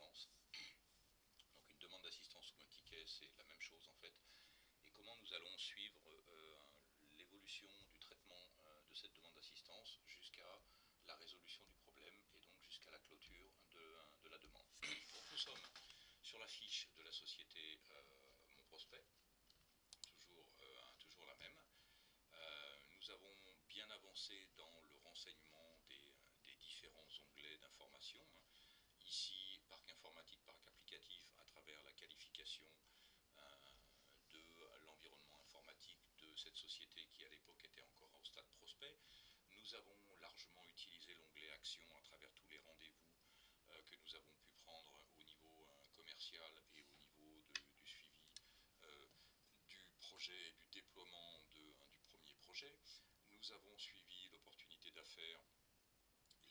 d'assistance. Donc une demande d'assistance ou un ticket, c'est la même chose en fait. Et comment nous allons suivre l'évolution du traitement de cette demande d'assistance jusqu'à la résolution du problème et donc jusqu'à la clôture de la demande. Donc nous sommes sur la fiche de la société Mon Prospect, toujours la même. Nous avons bien avancé dans le renseignement des différents onglets d'information. Ici, parc informatique, parc applicatif, à travers la qualification de l'environnement informatique de cette société qui à l'époque était encore au stade prospect. Nous avons largement utilisé l'onglet Action à travers tous les rendez-vous que nous avons pu prendre au niveau commercial et au niveau du suivi du projet et du déploiement du premier projet. Nous avons suivi l'opportunité d'affaires,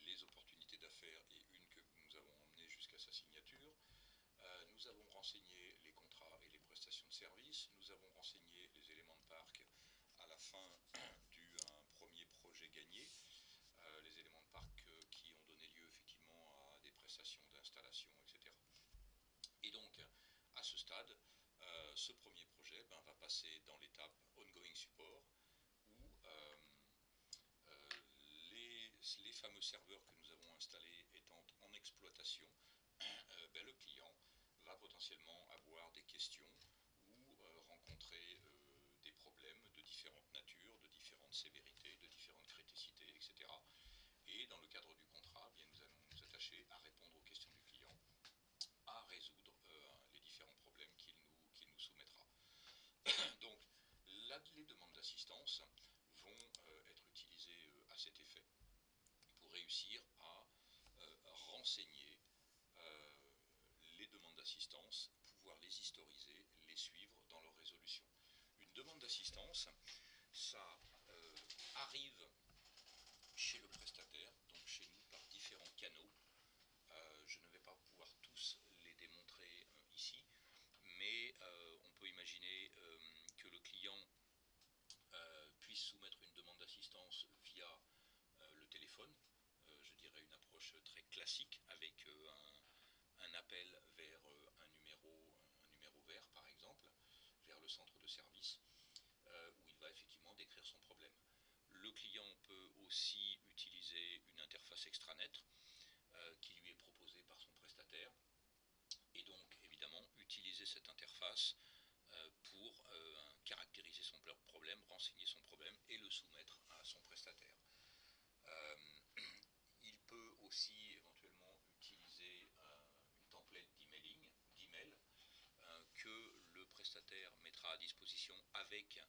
les opportunités d'affaires et une que nous avons emmenée jusqu'à sa signature. Nous avons renseigné les contrats et les prestations de services. Nous avons renseigné les éléments de parc à la fin du premier projet gagné. Les éléments de parc qui ont donné lieu effectivement à des prestations d'installation, etc. Et donc, à ce stade, ce premier projet va passer dans l'étape ongoing support où les fameux serveurs que nous avons installés étant en exploitation, le client va potentiellement avoir des questions ou rencontrer des problèmes de différentes natures, de différentes sévérités, de différentes criticités, etc. Et dans le cadre du contrat, nous allons nous attacher à répondre aux questions du client, à résoudre les différents problèmes qu'il nous soumettra. Donc, les demandes d'assistance vont être utilisées à cet effet pour réussir à renseigner les demandes d'assistance, pouvoir les historiser, les suivre dans leur résolution. Une demande d'assistance, ça arrive chez le prestataire, donc chez nous par différents canaux. Je ne vais pas pouvoir tous les démontrer ici, mais on peut imaginer que le client puisse soumettre une demande d'assistance via le téléphone, je dirais une approche très classique avec un appel vers un numéro vert par exemple, vers le centre de service, où il va effectivement décrire son problème. Le client peut aussi utiliser une interface extranet qui lui est proposée par son prestataire, et donc évidemment utiliser cette interface pour caractériser son problème, renseigner son problème et le soumettre à son prestataire. Il peut aussi éventuellement utiliser une template d'email que le prestataire mettra à disposition avec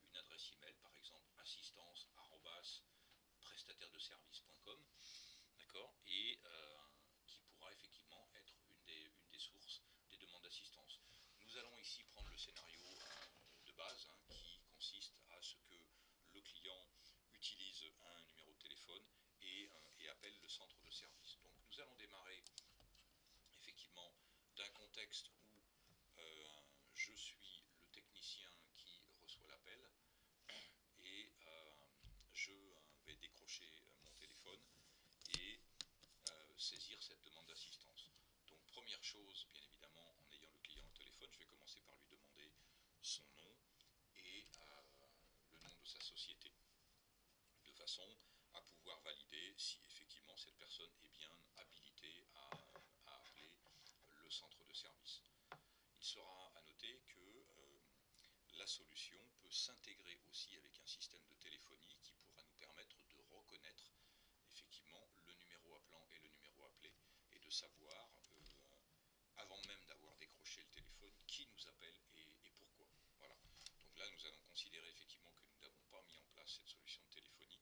une adresse email, par exemple assistance@prestataire-de-service.com, d'accord, et qui pourra effectivement être une des sources des demandes d'assistance. Nous allons ici prendre le scénario de base qui consiste à ce que le client utilise un numéro de téléphone et appelle le centre de service. Donc nous allons démarrer effectivement d'un contexte où je suis le technicien qui reçoit l'appel et je vais décrocher mon téléphone et saisir cette demande d'assistance. Donc première chose, bien évidemment, en ayant le client au téléphone, je vais commencer par lui demander son nom et le nom de sa société, de façon à pouvoir valider si effectivement cette personne est bien habilitée à appeler le centre de service. Il sera à noter que la solution peut s'intégrer aussi avec un système de téléphonie qui pourra nous permettre de reconnaître effectivement le numéro appelant et le numéro appelé et de savoir avant même d'avoir décroché le téléphone qui nous appelle et pourquoi. Voilà. Donc là nous allons considérer effectivement que nous n'avons pas mis en place cette solution de téléphonie,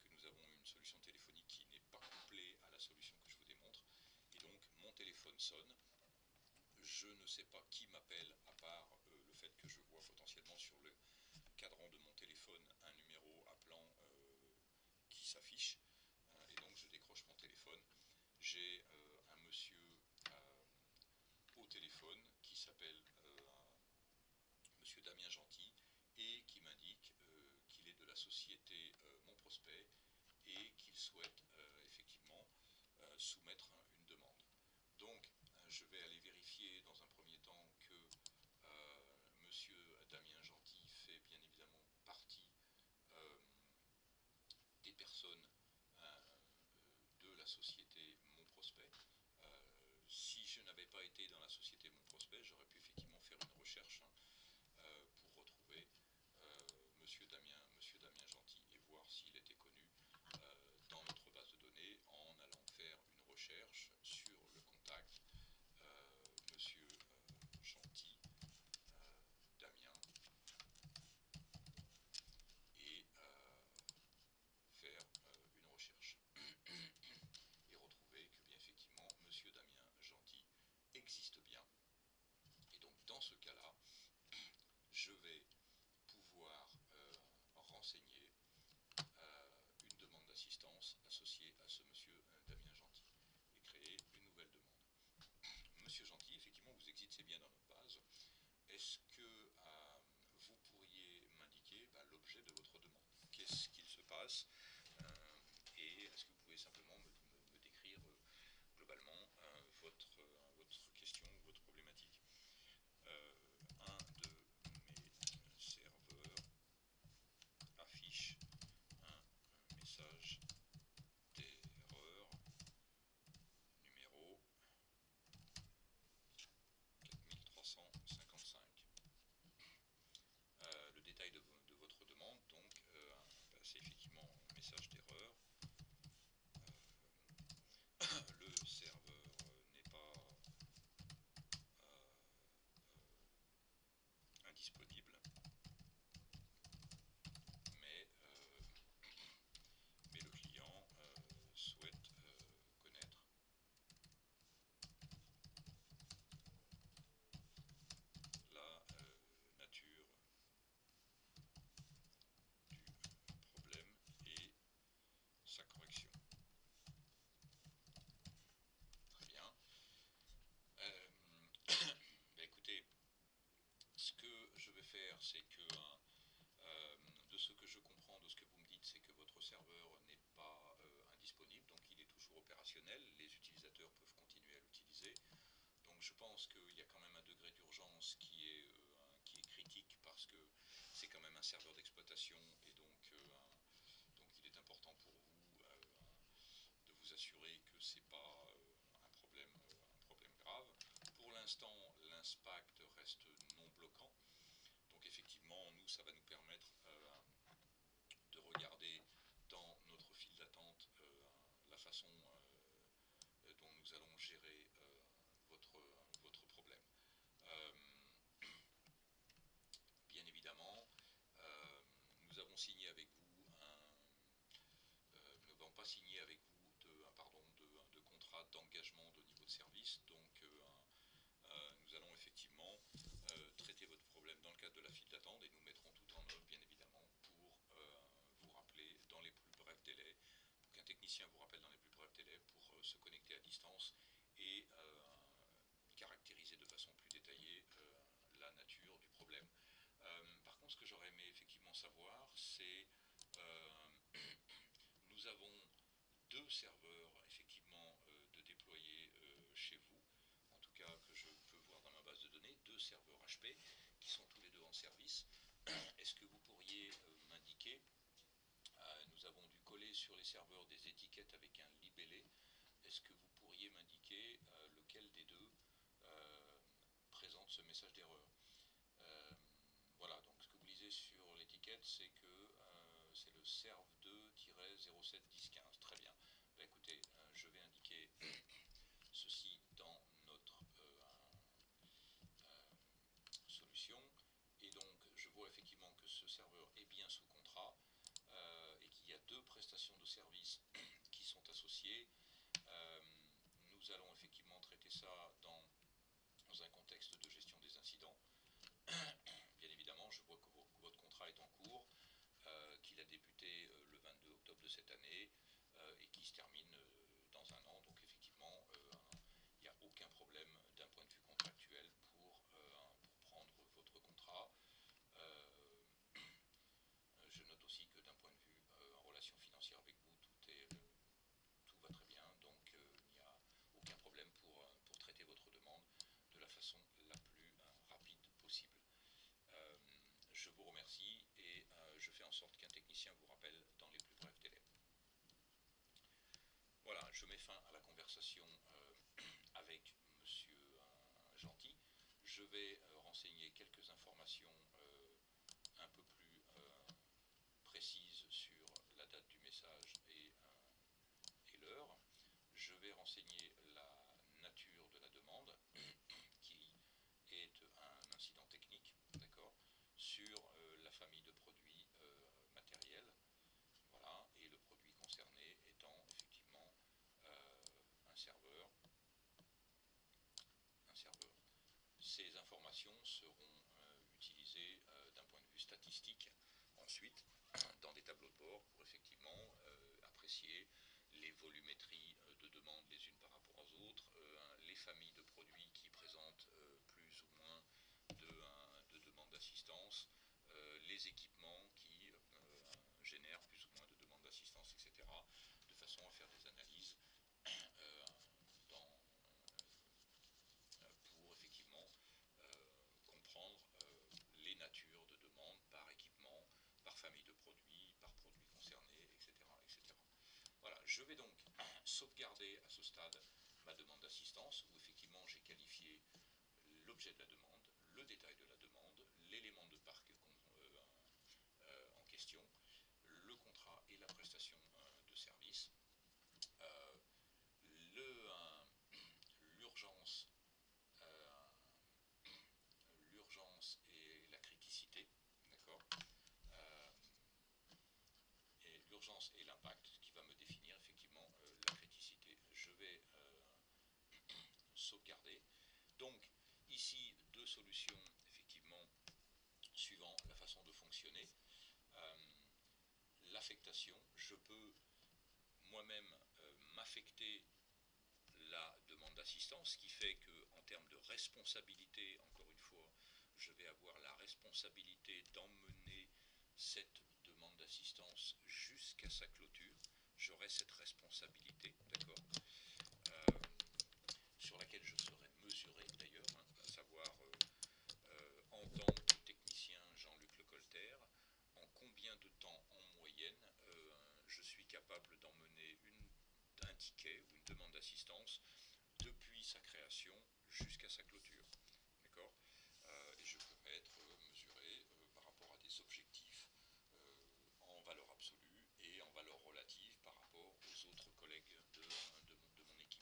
que nous avons une solution téléphonique qui n'est pas couplée à la solution que je vous démontre, et donc mon téléphone sonne. Je ne sais pas qui m'appelle à part le fait que je vois potentiellement sur le cadran de mon téléphone un numéro appelant qui s'affiche, et donc je décroche mon téléphone. J'ai un monsieur au téléphone qui s'appelle monsieur Damien Gentil et qui m'indique qu'il est de la société Mon Prospect et qu'il souhaite effectivement soumettre une demande. Donc je vais aller vérifier dans un premier temps que Monsieur Damien Gentil fait bien évidemment partie des personnes de la société Mon Prospect. Si je n'avais pas été dans la société Mon Prospect, j'aurais pu effectivement faire une recherche pour retrouver Monsieur Damien Gentil et voir s'il était connu dans notre base de données en allant faire une recherche sur le contact Monsieur Gentil Damien et faire une recherche et retrouver que bien effectivement Monsieur Damien Gentil existe bien. Et donc dans ce cas-là, je vais pouvoir renseigner une demande d'assistance associée à ce Monsieur Damien Gentil et créer une nouvelle demande. Monsieur Gentil, effectivement, vous existez bien dans notre base. Est-ce que vous pourriez m'indiquer l'objet de votre demande? Qu'est-ce qu'il se passe et est-ce que vous pouvez simplement me décrire globalement votre question ou votre problématique? Un de mes serveurs affiche un message d'erreur numéro 4355. Le détail de votre demande, donc, c'est effectivement un message d'erreur. Le serveur n'est pas indisponible, mais le client souhaite connaître la nature du problème et sa correction. Très bien. Écoutez, ce que je vais faire, c'est que de ce que je comprends de ce que vous me dites, c'est que votre serveur n'est pas indisponible, donc il est toujours opérationnel, les utilisateurs peuvent continuer à l'utiliser. Donc je pense qu'il y a quand même un degré d'urgence qui est critique parce que c'est quand même un serveur d'exploitation et donc il est important pour vous de vous assurer que ce n'est pas un problème grave. Pour l'instant, l'inspact reste non bloquant. Donc effectivement, nous, ça va nous permettre de regarder dans notre file d'attente la façon dont nous allons gérer votre problème. Bien évidemment, nous avons signé avec vous nous n'avons pas signé avec vous de contrat d'engagement de niveau de service, donc nous allons effectivement traiter votre problème dans le cadre de la file d'attente et nous mettrons tout en œuvre, bien évidemment, pour vous rappeler dans les plus brefs délais, pour qu'un technicien vous rappelle dans les plus brefs délais pour se connecter à distance et caractériser de façon plus détaillée la nature du problème. Par contre, ce que j'aurais aimé effectivement savoir, c'est nous avons deux serveurs effectivement de déployer chez vous, en tout cas que je peux voir dans ma base de données, deux serveurs HP qui sont tous les deux en service. Est-ce que vous pourriez m'indiquer, nous avons dû coller sur les serveurs des étiquettes avec un libellé, est-ce que vous pourriez m'indiquer lequel des deux présente ce message d'erreur? Voilà, donc ce que vous lisez sur l'étiquette, c'est que c'est le serv2-071015. Très bien. Écoutez, je vais indiquer ceci dans notre solution. Et donc, je vois effectivement que ce serveur est bien sous contrat et qu'il y a deux prestations de services qui sont associées. Nous allons effectivement traiter ça dans un contexte de gestion des incidents. Bien évidemment, je vois que votre contrat est en cours, qu'il a débuté le 22 octobre de cette année et qui se termine dans un an. Donc effectivement, il n'y a aucun problème d'un point de vue contractuel pour prendre votre contrat. Je note aussi que d'un point de vue en relation financière avec vous, tout va très bien. Donc il n'y a aucun problème pour traiter votre demande. sorte qu'un technicien vous rappelle dans les plus brefs délais. Voilà, je mets fin à la conversation avec Monsieur Gentil. Je vais renseigner quelques informations un peu plus précises sur la date du message et l'heure. Je vais renseigner la nature de la demande, qui est un incident technique, d'accord, sur la famille de produits matériels, voilà, et le produit concerné étant effectivement un serveur. Ces informations seront utilisées d'un point de vue statistique ensuite dans des tableaux de bord pour effectivement apprécier les volumétries de demandes les unes par rapport aux autres, les familles de produits qui présentent plus ou moins de demandes d'assistance, les équipements qui génèrent plus ou moins de demandes d'assistance, etc., de façon à faire des analyses pour effectivement comprendre les natures de demandes par équipement, par famille de produits, par produit concerné, etc., etc. Voilà, je vais donc sauvegarder à ce stade ma demande d'assistance, où effectivement j'ai qualifié l'objet de la demande, le détail de la demande, l'élément de parc en question, le contrat et la prestation de service, l'urgence et la criticité, d'accord, et l'urgence et l'impact qui va me définir effectivement la criticité. Je vais sauvegarder. Donc ici deux solutions effectivement suivant la façon de fonctionner. L'affectation, je peux moi-même m'affecter la demande d'assistance, ce qui fait qu'en termes de responsabilité, encore une fois, je vais avoir la responsabilité d'emmener cette demande d'assistance jusqu'à sa clôture. J'aurai cette responsabilité, d'accord, sur laquelle je serai mesuré d'ailleurs, hein, à savoir en tant que technicien Jean-Luc Lecolter, en combien de temps en moyenne je suis capable d'emmener un ticket ou une demande d'assistance depuis sa création jusqu'à sa clôture. D'accord, et je peux être mesuré par rapport à des objectifs en valeur absolue et en valeur relative par rapport aux autres collègues de mon équipe.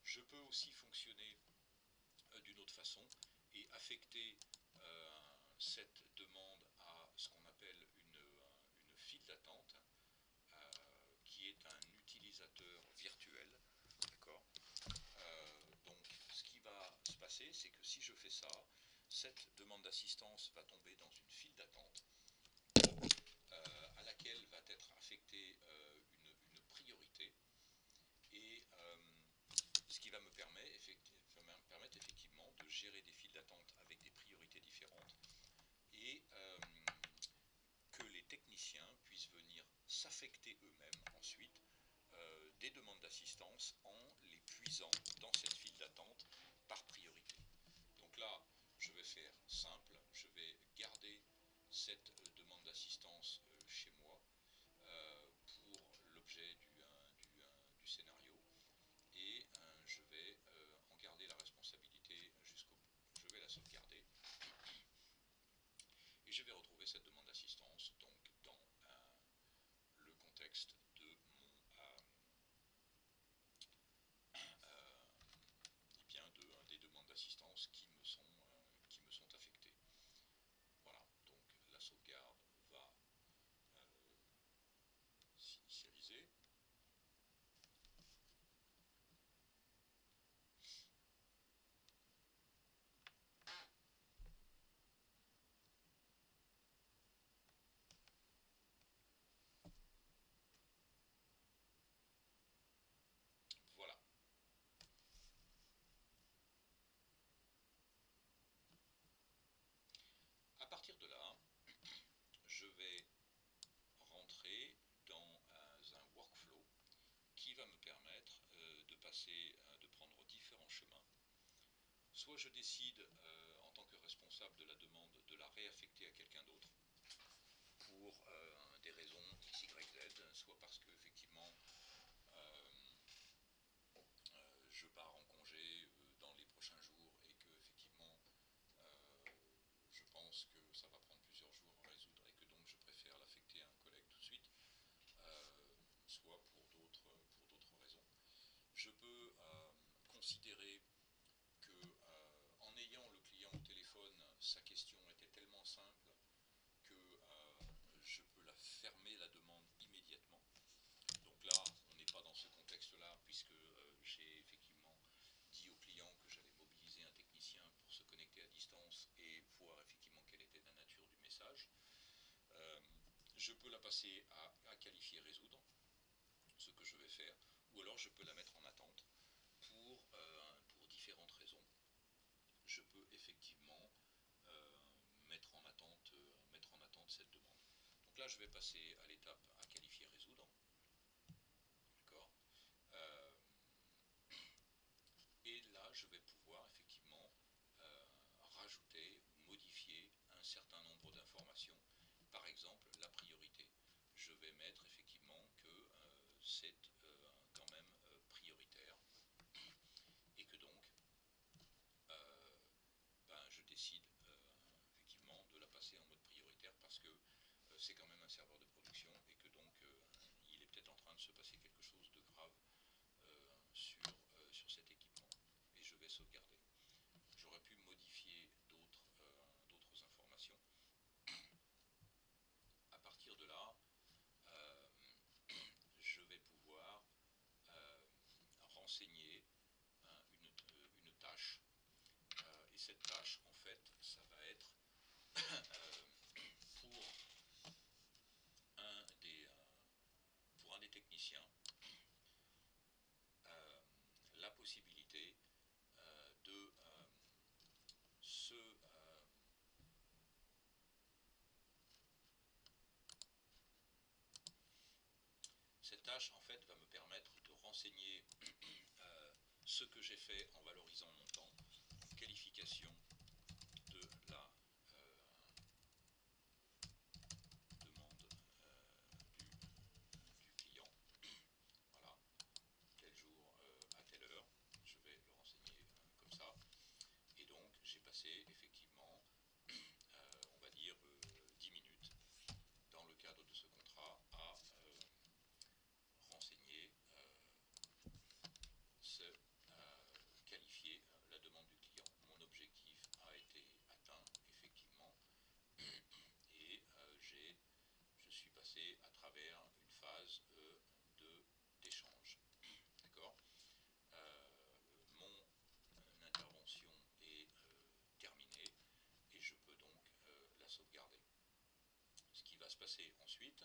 Je peux aussi fonctionner d'une autre façon et affecter cette demande à ce qu'on appelle une file d'attente, qui est un utilisateur virtuel. D'accord, donc ce qui va se passer, c'est que si je fais ça, cette demande d'assistance va tomber dans une file d'attente à laquelle va être affectée une priorité, et ce qui va me permettre effectivement de gérer des files d'attente avec des priorités différentes, et que les techniciens puissent venir s'affecter eux-mêmes ensuite des demandes d'assistance en les puisant dans cette file d'attente par priorité. Donc là, je vais faire simple, je vais garder cette demande d'assistance chez moi pour l'objet du scénario, et je vais en garder la responsabilité jusqu'au bout. Je vais la sauvegarder et je vais retrouver cette demande d'assistance donc dans le contexte de des demandes d'assistance qui me sont affectées. Voilà, donc la sauvegarde va s'initialiser. Voilà. À partir de là, je vais rentrer dans un workflow qui va me permettre de prendre différents chemins. Soit je décide, en tant que responsable de la demande, de la réaffecter à quelqu'un d'autre pour X, Y, Z, soit parce que effectivement je pars en congé dans les prochains jours et que effectivement je pense que ça va prendre plusieurs jours à résoudre et que donc je préfère l'affecter à un collègue tout de suite, soit pour d'autres raisons. Je peux considérer que en ayant le client au téléphone, sa question était tellement simple que je peux la fermer la demande immédiatement. Donc là, on n'est pas dans ce contexte-là, puisque j'ai effectivement dit au client que j'allais mobiliser un technicien pour se connecter à distance et voir effectivement quelle était la nature du message. Je peux la passer à qualifier résoudre, ce que je vais faire, ou alors je peux la mettre en attente pour différentes raisons. Je peux effectivement mettre en attente cette demande. Donc là, je vais passer à l'étape à qualifier résoudre. D'accord. Et là, je vais pouvoir effectivement rajouter ou modifier un certain nombre d'informations. Par exemple, la priorité. Je vais mettre effectivement que c'est quand même prioritaire et que donc je décide effectivement de la passer en mode prioritaire parce que c'est quand même un serveur de production et que donc il est peut-être en train de se passer quelque chose de grave sur cet équipement et je vais sauvegarder. J'aurais pu modifier d'autres informations. À partir de là, je vais pouvoir renseigner une tâche. Et cette tâche, en fait, ça va être pour un des techniciens la possibilité de cette tâche en fait va me permettre de renseigner ce que j'ai fait en valorisant mon temps, en qualification de la demande du client. Voilà, tel jour à telle heure, je vais le renseigner comme ça. Et donc j'ai passé effectivement, on va dire 10 minutes dans le cadre de ce contrat à renseigner qualifier la demande du client. Mon objectif a été atteint effectivement et je suis passé à travers une phase d'échange. D'accord. Mon intervention est terminée et je peux donc la sauvegarder. Ce qui va se passer ensuite,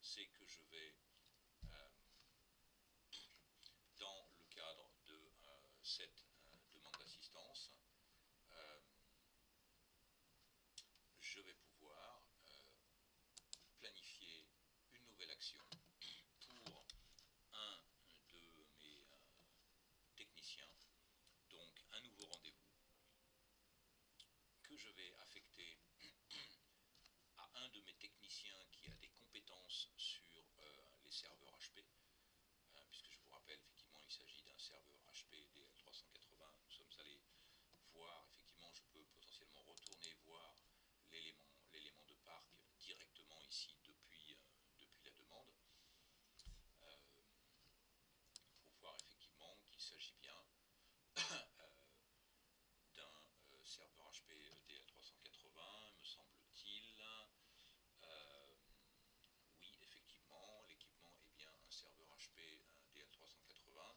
c'est que je vais dans le cadre de cette demande d'assistance, je vais pouvoir planifier une nouvelle action pour un de mes techniciens, donc un nouveau rendez-vous que je vais affecter à un de mes techniciens qui a des compétences sur les serveurs HP, puisque je vous rappelle, effectivement, il s'agit d'un serveur HP DL380. Nous sommes allés voir, effectivement, je peux potentiellement retourner voir l'élément de parc directement ici depuis la demande, pour voir effectivement qu'il s'agit bien d'un serveur HP DL380, me semble-t-il. Oui, effectivement, l'équipement est bien un serveur HP DL380.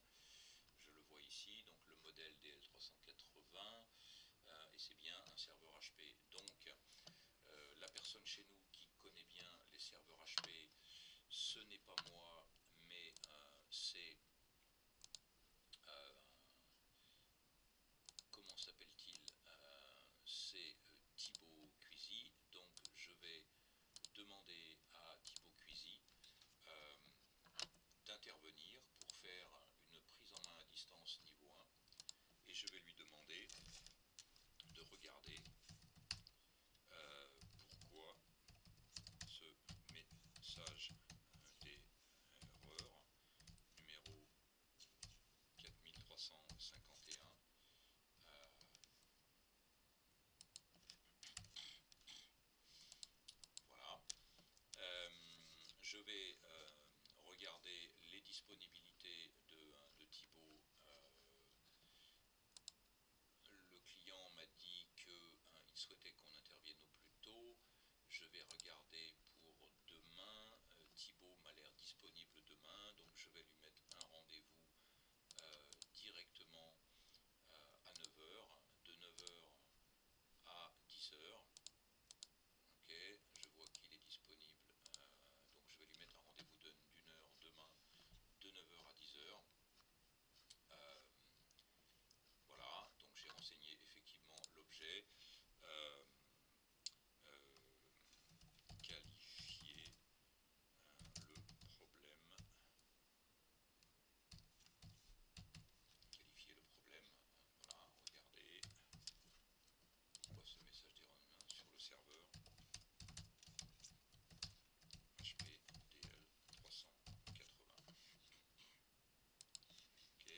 Je le vois ici, donc le modèle DL380, et c'est bien un serveur HP. Donc, la personne chez nous qui connaît bien les serveurs HP, ce n'est pas moi, mais c'est comment s'appelle-t-il, c'est Thibaut Cuisy. Donc je vais demander à Thibaut Cuisy d'intervenir pour faire une prise en main à distance niveau 1 et je vais lui demander de regarder pourquoi ce message disponibilité de Thibaut, le client m'a dit qu'il souhaitait qu'on intervienne au plus tôt. Je vais regarder pour demain. Thibaut m'a l'air disponible demain, donc je vais lui mettre un rendez-vous directement à 9 heures, de 9 heures à 10 heures. Ok, je vois qu'il est disponible, donc je vais lui mettre un rendez-vous d'une heure demain, de 9 heures à 10 heures. Voilà, donc j'ai renseigné effectivement l'objet. Euh, Qualifier le problème. Qualifier le problème. Voilà, regardez. Pourquoi ce message d'erreur sur le serveur HPDL 380. Ok.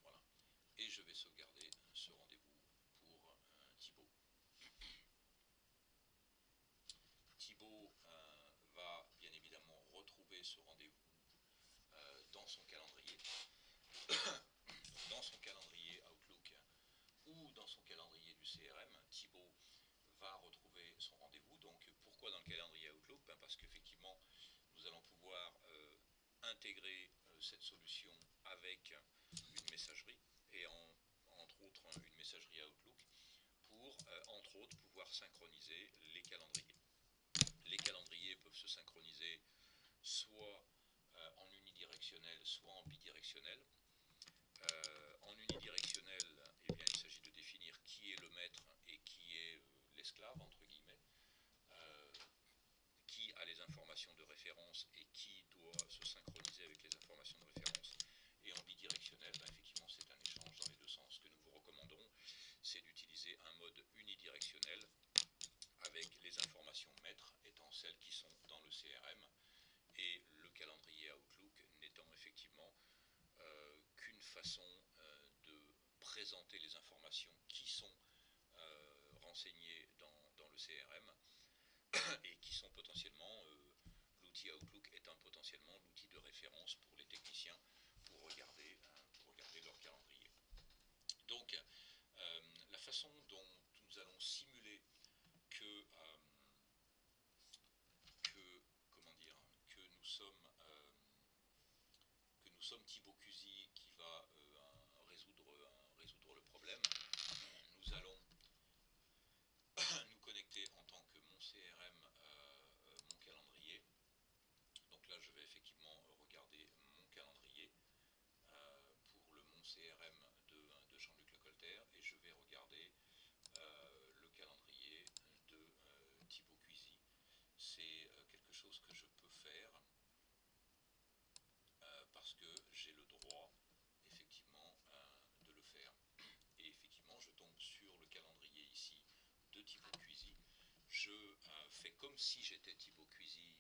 Voilà. Et je vais sauvegarder ce rendez-vous pour Thibaut. Thibaut va bien évidemment retrouver ce rendez-vous dans son calendrier. Dans son calendrier Outlook ou dans son calendrier du CRM, Thibaut va retrouver son rendez-vous. Donc pourquoi dans le calendrier Outlook? Parce qu'effectivement, nous allons pouvoir intégrer cette solution avec une messagerie et entre autres une messagerie Outlook pour entre autres pouvoir synchroniser les calendriers. Les calendriers peuvent se synchroniser soit en unidirectionnel, soit en bidirectionnel. En unidirectionnel, eh bien, il s'agit de définir qui est le maître et qui est l'esclave, entre guillemets, qui a les informations de référence et qui doit se synchroniser avec les informations de référence. Et en bidirectionnel, effectivement, c'est un échange dans les deux sens. Ce que nous vous recommandons, c'est d'utiliser un mode unidirectionnel avec les informations maîtres étant celles qui sont dans le CRM et le calendrier Outlook n'étant effectivement qu'une façon de présenter les informations qui sont renseignées dans le CRM et qui sont potentiellement, l'outil Outlook étant potentiellement l'outil de référence pour les techniciens pour regarder leur calendrier. Donc la façon dont nous allons simuler que nous sommes Thibaut Cusy qui va résoudre le problème. Nous allons nous connecter en tant que mon CRM, mon calendrier. Donc là, je vais effectivement regarder mon calendrier pour le mon CRM de Jean-Luc Lecolter et je vais regarder le calendrier de Thibaut Cusy. C'est quelque chose que je peux faire parce que j'ai le droit effectivement de le faire. Et effectivement, je tombe sur le calendrier ici de Thibaut Cusy. Je fais comme si j'étais Thibaut Cusy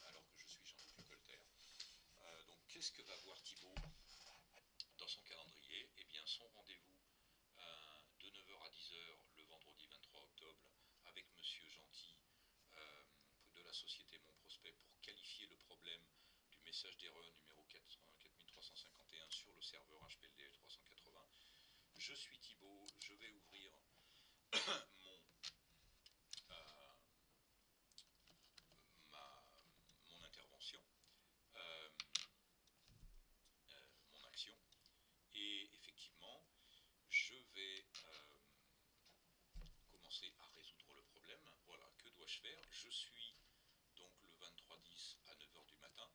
alors que je suis Jean-Luc Lecolter. Donc qu'est-ce que va voir Thibaut dans son calendrier? Eh bien son rendez-vous de 9 h à 10 h le vendredi 23 octobre avec Monsieur Gentil de la société Mon Prospect pour qualifier le problème du message d'erreur numéro 4351 sur le serveur HPLDL 380. Je suis Thibaut, je vais ouvrir mon intervention, mon action, et effectivement, je vais commencer à résoudre le problème. Voilà, que dois-je faire? Je suis donc le 23/10 à 9 h du matin.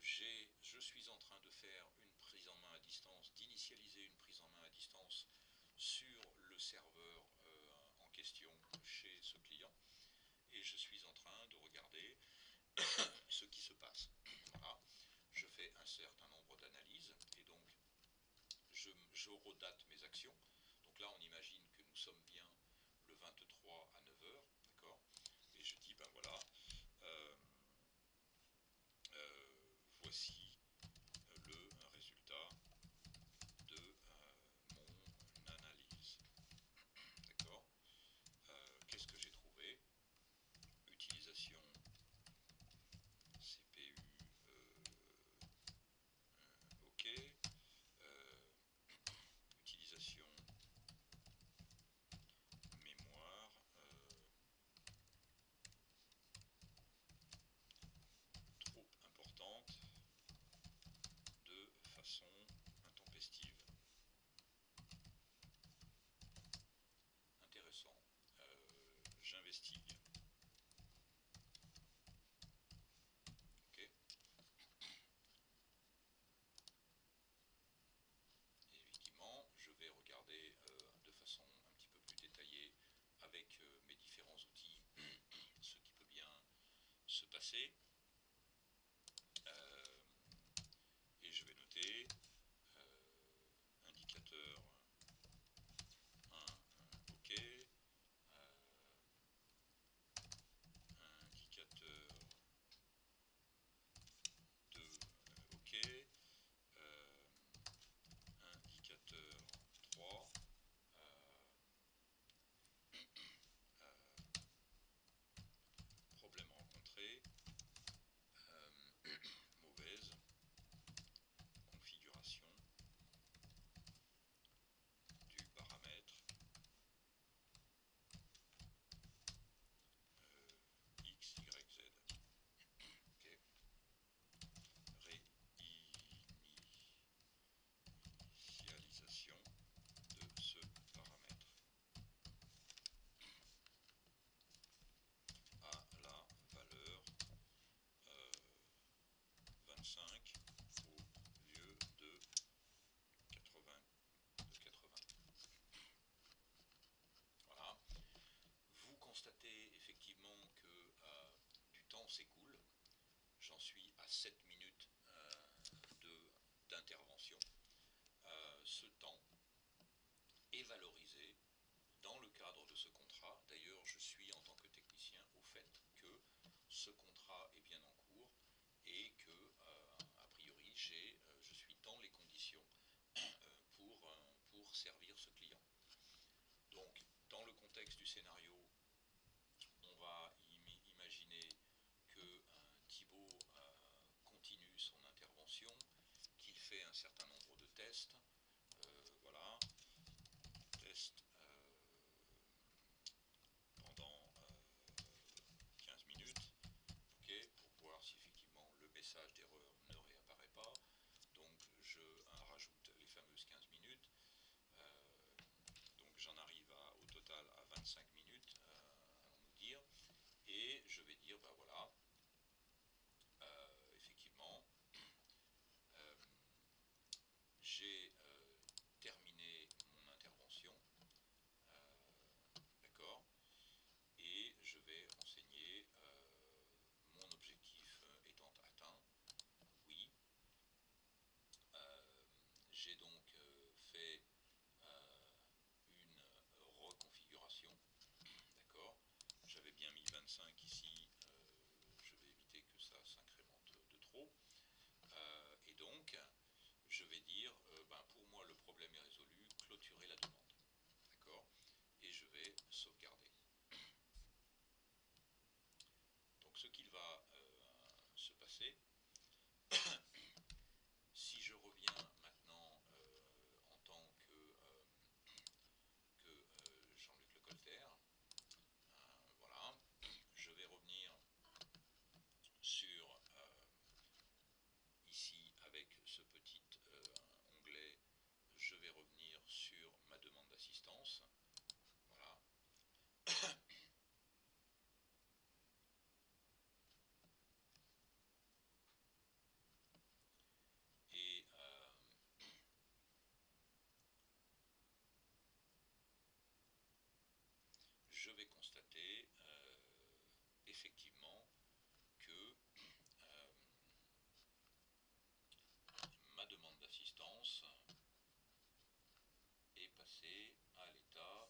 Je suis en train de faire une prise en main à distance, d'initialiser une prise en main à distance sur le serveur en question chez ce client. Et je suis en train de regarder ce qui se passe. Voilà. Je fais un certain nombre d'analyses et donc je redate mes actions. Donc là, on imagine que nous sommes bien le 23 à 9 h, d'accord? Et je dis, ben voilà, voici le résultat de mon analyse. D'accord? Qu'est-ce que j'ai trouvé? Utilisation passer et je vais noter indicateur 1, OK, indicateur 2, OK, indicateur 3, problème rencontré, mauvaise configuration du paramètre X, Y, Z. Okay. Réinitialisation de ce paramètre à la valeur 25 au lieu de 80. Voilà. Vous constatez effectivement que du temps s'écoule. J'en suis à 7 minutes d'intervention. Ce temps est valorisé dans le cadre de ce contrat. D'ailleurs, je suis en tant que technicien au fait que ce contrat est bien en cours et que, a priori, je suis dans les conditions pour servir ce client. Donc, dans le contexte du scénario, on va imaginer que Thibaut continue son intervention, qu'il fait un certain nombre de tests. Voilà, test pendant 15 minutes, okay, pour voir si effectivement le message d'erreur ne réapparaît pas. Donc je rajoute les fameuses 15 minutes. Donc j'en arrive au total à 25 minutes, allons-nous dire. Et je vais dire, ben voilà, effectivement, j'ai terminé mon intervention, d'accord, et je vais renseigner mon objectif étant atteint, oui. J'ai donc fait une reconfiguration, d'accord. J'avais bien mis 25 ici, je vais éviter que ça s'incrémente de trop. Et donc, je vais dire, ben pour moi le problème est résolu, clôturer la demande, d'accord. Et je vais sauvegarder. Donc ce qu'il va se passer, si je reviens maintenant en tant que Jean-Luc Lecolter, voilà, je vais revenir sur ici avec ce petit onglet, je vais revenir sur ma demande d'assistance, voilà. Et je vais constater effectivement que ma demande d'assistance est passée à l'état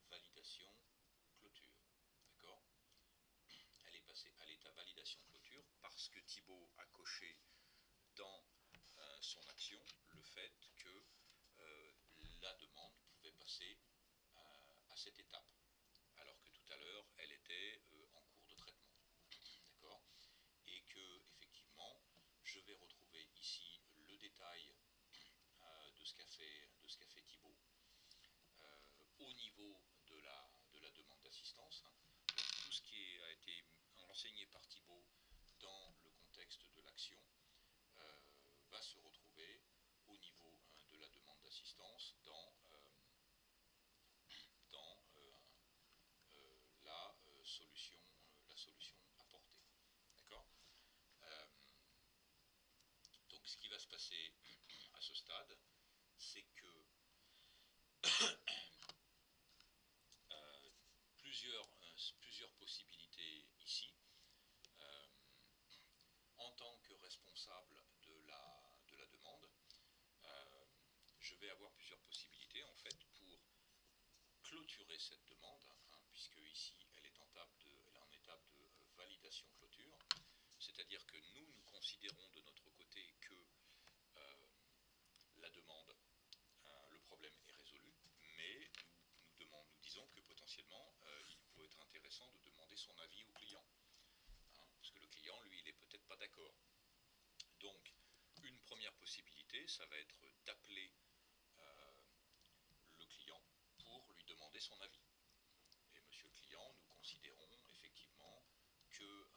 validation clôture, d'accord. Elle est passée à l'état validation clôture parce que Thibaut a coché dans son action le fait que la demande pouvait passer à cette étape, alors que tout à l'heure elle était en cours de traitement, d'accord. Et que effectivement je vais retrouver ici le détail de ce qu'a fait Thibaut au niveau de la demande d'assistance, hein. Donc, tout ce qui a été renseigné par Thibaut dans le contexte de l'action va se retrouver au niveau de la demande d'assistance dans la solution apportée. D'accord. Donc ce qui va se passer à ce stade, c'est que vais avoir plusieurs possibilités en fait pour clôturer cette demande, hein, puisque ici elle est en étape de validation clôture, c'est-à-dire que nous considérons de notre côté que la demande, le problème est résolu, mais nous disons que potentiellement il peut être intéressant de demander son avis au client, hein, parce que le client lui il est peut-être pas d'accord. Donc une première possibilité ça va être d'appeler le client pour lui demander son avis. Et monsieur le client, nous considérons effectivement que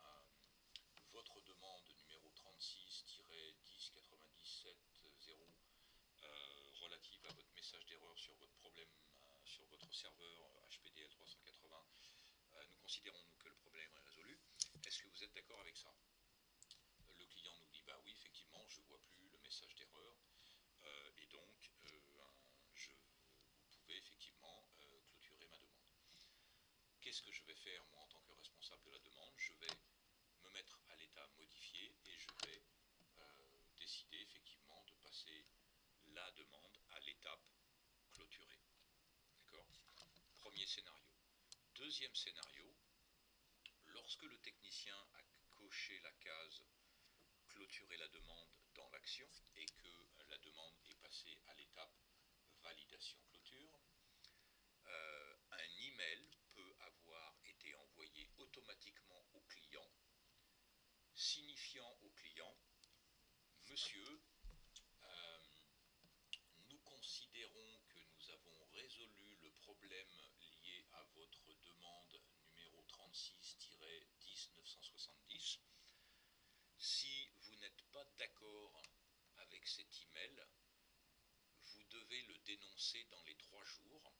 votre demande numéro 36-1097-0 relative à votre message d'erreur sur votre problème sur votre serveur HPDL 380, nous considérons nous que le problème est résolu. Est-ce que vous êtes d'accord avec ça? Le client nous dit bah oui, effectivement, je ne vois plus le message d'erreur et donc vous pouvez effectivement clôturer ma demande. Qu'est-ce que je vais faire moi en tant que responsable de la demande? Je vais me mettre à l'état modifié et je vais décider effectivement de passer la demande à l'étape clôturée. D'accord? Premier scénario. Deuxième scénario, lorsque le technicien a coché la case clôturer la demande dans l'action et que la demande est passée à l'étape validation clôture, un email peut avoir été envoyé automatiquement au client signifiant au client monsieur, nous considérons que nous avons résolu le problème lié à votre demande numéro 36-10-970. Si vous n'êtes pas d'accord avec cet email, vous devez le dénoncer dans les 3 jours,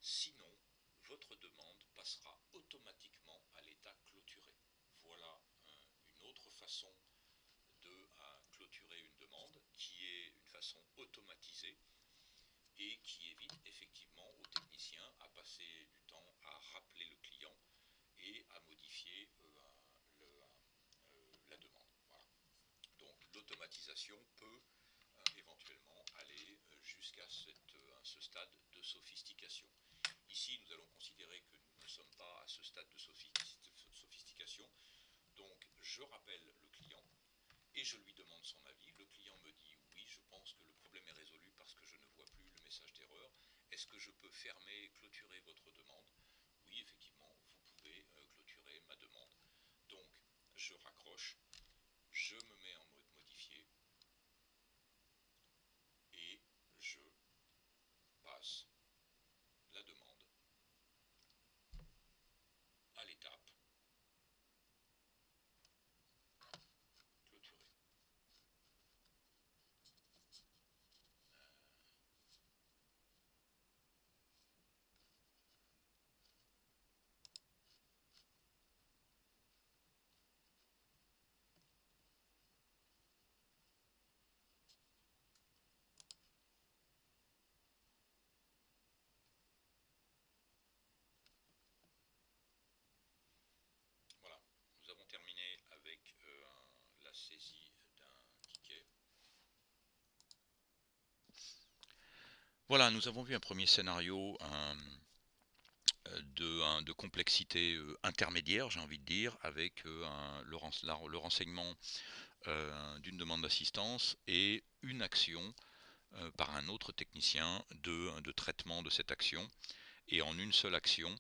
sinon votre demande passera automatiquement à l'état clôturé. Voilà une autre façon de clôturer une demande qui est une façon automatisée et qui évite effectivement au technicien à passer du temps à rappeler le client et à modifier la demande. Voilà. Donc l'automatisation peut éventuellement aller jusqu'à ce stade de sophistication. Ici, nous allons considérer que nous ne sommes pas à ce stade de sophistication. Donc, je rappelle le client et je lui demande son avis. Le client me dit oui, je pense que le problème est résolu parce que je ne vois plus le message d'erreur. Est-ce que je peux fermer et clôturer votre demande? Oui, effectivement, vous pouvez clôturer ma demande. Donc, je raccroche, je me mets en mode modifié et je passe la demande à l'étape clôturée. Voilà, nous avons terminé avec la saisie d'un ticket. Voilà, nous avons vu un premier scénario de complexité intermédiaire, j'ai envie de dire, avec le renseignement d'une demande d'assistance et une action par un autre technicien de traitement de cette action. Et en une seule action,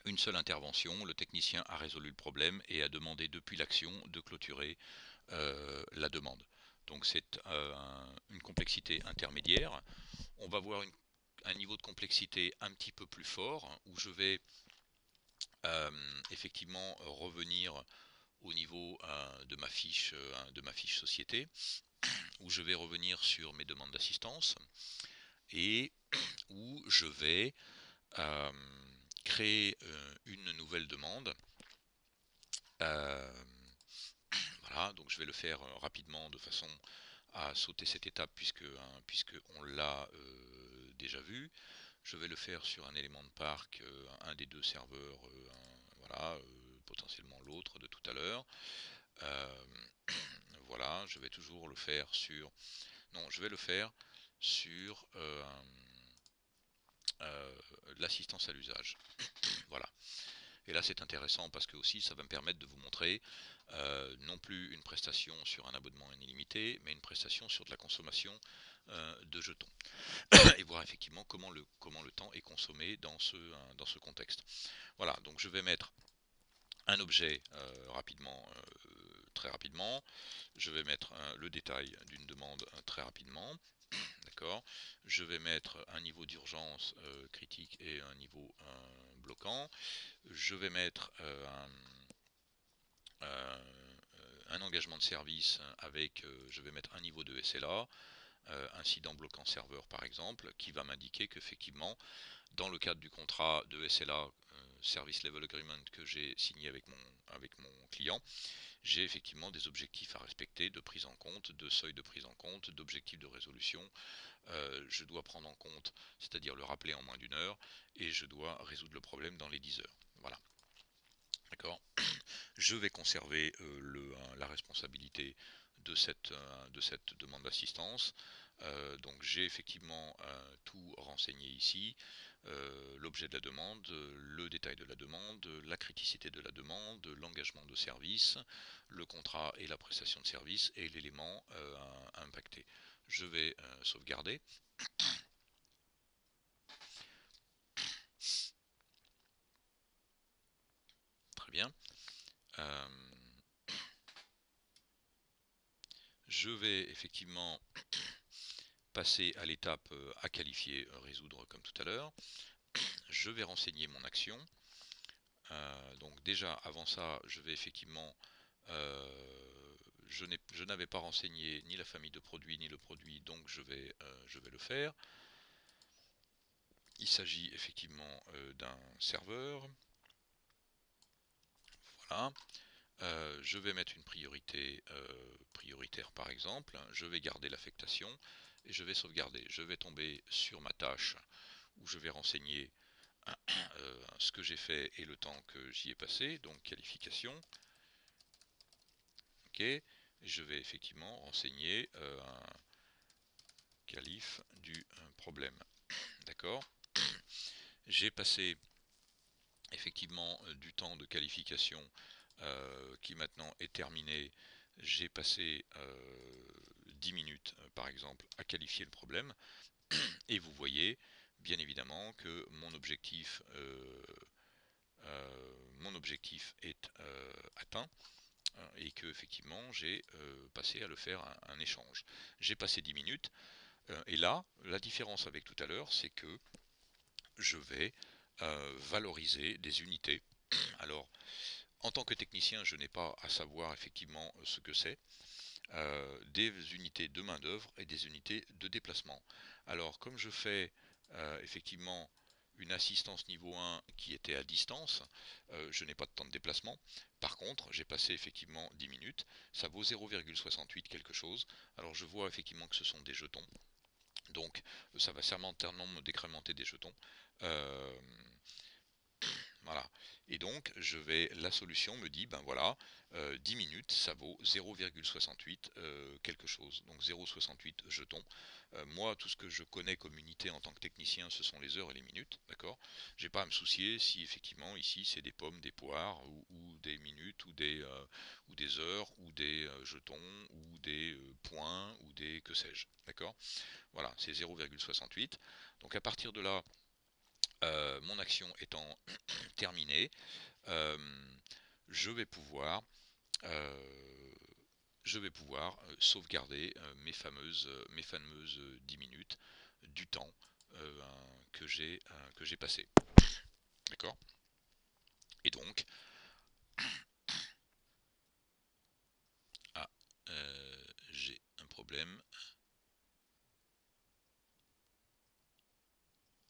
une seule intervention, le technicien a résolu le problème et a demandé depuis l'action de clôturer la demande. Donc c'est une complexité intermédiaire. On va voir un niveau de complexité un petit peu plus fort, où je vais effectivement revenir au niveau de ma fiche société, où je vais revenir sur mes demandes d'assistance et où je vais créer une nouvelle demande. Voilà, donc je vais le faire rapidement de façon à sauter cette étape puisque on l'a déjà vu. Je vais le faire sur un élément de parc, un des deux serveurs, voilà, potentiellement l'autre de tout à l'heure. Voilà, je vais toujours le faire sur... Non, je vais le faire sur l'assistance à l'usage. Voilà. Et là c'est intéressant parce que aussi ça va me permettre de vous montrer non plus une prestation sur un abonnement illimité, mais une prestation sur de la consommation de jetons. Et voir effectivement comment le temps est consommé dans ce contexte. Voilà, donc je vais mettre un objet rapidement, très rapidement. Je vais mettre le détail d'une demande très rapidement. D'accord. Je vais mettre un niveau d'urgence critique et un niveau bloquant. Je vais mettre un engagement de service avec, je vais mettre un niveau de SLA, incident bloquant serveur par exemple, qui va m'indiquer qu'effectivement, dans le cadre du contrat de SLA, Service Level Agreement, que j'ai signé avec mon client, j'ai effectivement des objectifs à respecter, de prise en compte, de seuil de prise en compte, d'objectifs de résolution. Je dois prendre en compte, c'est-à-dire le rappeler en moins d'une heure, et je dois résoudre le problème dans les 10 heures. Voilà. D'accord. Je vais conserver la responsabilité de cette demande d'assistance. Donc j'ai effectivement tout renseigné ici, l'objet de la demande, le détail de la demande, la criticité de la demande, l'engagement de service, le contrat et la prestation de service et l'élément impacté. Je vais sauvegarder. Très bien. Je vais effectivement passer à l'étape à qualifier, résoudre comme tout à l'heure. Je vais renseigner mon action. Donc déjà avant ça, je vais effectivement, je n'avais pas renseigné ni la famille de produits ni le produit, donc je vais le faire. Il s'agit effectivement d'un serveur. Voilà. Je vais mettre une priorité prioritaire par exemple. Je vais garder l'affectation et je vais sauvegarder. Je vais tomber sur ma tâche où je vais renseigner ce que j'ai fait et le temps que j'y ai passé, donc qualification. Ok, je vais effectivement renseigner un qualif du problème. D'accord. J'ai passé effectivement du temps de qualification qui maintenant est terminé. J'ai passé 10 minutes par exemple à qualifier le problème et vous voyez bien évidemment que mon objectif est atteint et que effectivement j'ai passé à le faire un échange. J'ai passé 10 minutes et là la différence avec tout à l'heure c'est que je vais valoriser des unités. Alors en tant que technicien je n'ai pas à savoir effectivement ce que c'est. Des unités de main d'œuvre et des unités de déplacement. Alors comme je fais effectivement une assistance niveau 1 qui était à distance, je n'ai pas de temps de déplacement. Par contre, j'ai passé effectivement 10 minutes, ça vaut 0,68 quelque chose. Alors je vois effectivement que ce sont des jetons. Donc ça va certainement me décrémenter des jetons. Euh, voilà. Et donc, la solution me dit, ben voilà, 10 minutes, ça vaut 0,68 quelque chose. Donc 0,68 jetons. Moi, tout ce que je connais comme unité en tant que technicien, ce sont les heures et les minutes, d'accord. J'ai pas à me soucier si effectivement ici c'est des pommes, des poires, ou des minutes, ou des heures, ou des jetons, ou des points, ou des que sais-je, d'accord. Voilà, c'est 0,68. Donc à partir de là, mon action étant terminée, euh, je vais pouvoir, euh, sauvegarder mes fameuses 10 minutes du temps que j'ai passé. D'accord. Et donc, ah, j'ai un problème